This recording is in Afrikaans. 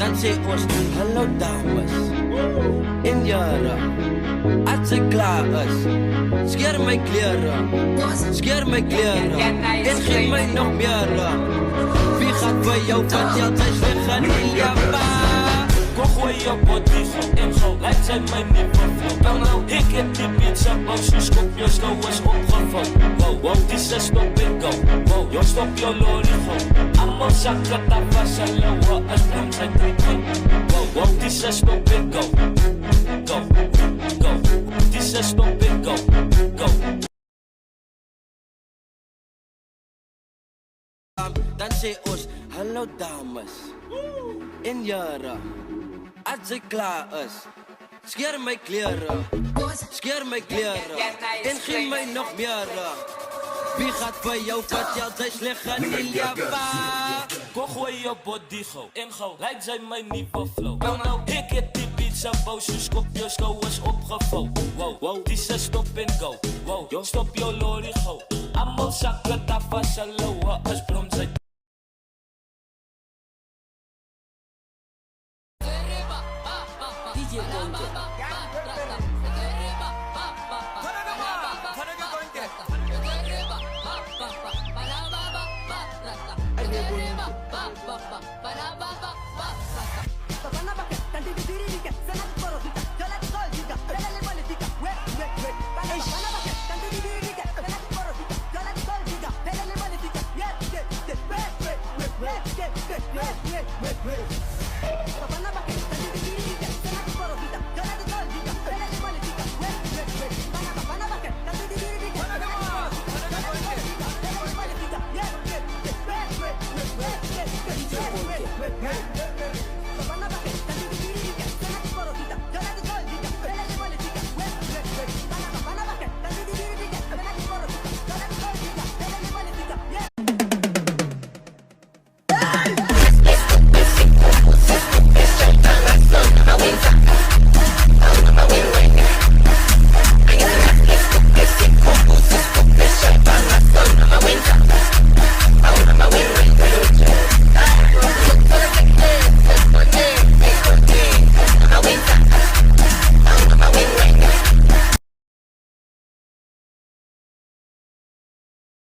dan sê ons hallo dames en jare. As ek klaar is, skeer my klere en gee my nog meer. Wie gaat vir jou vertel, sy is weg in die Japan. Kom gooi jou body go en go, lyk sy my nieuwe flow. Bel nou, ek het die pizza box, die skop jou skou is opgevou. Wow, wow, dis is stop en go. Wow, jou stop jou lorry go. Allemaal zakken, dat was een lauwe, is blim zijn krieken. Wow, wow, dis is stop en go. Go, go, dis is stop en go. Go. Dan sê ons hallo dames en jare. As ek klaar is, skeer my klere en gee my nog meer. Wie gaat vir jou vertel, sy is lig in die Japan. Kom gooi jou body go en go, lyk sy my nieuwe flow. Bel nou, ek het die pizza box, die skop jou skou is opgevou. Wow, wow, dis is stop en go. Wow, jou stop jou lorry go. Allemaal zakken, dat was een lauwe, is blim sy. Wait.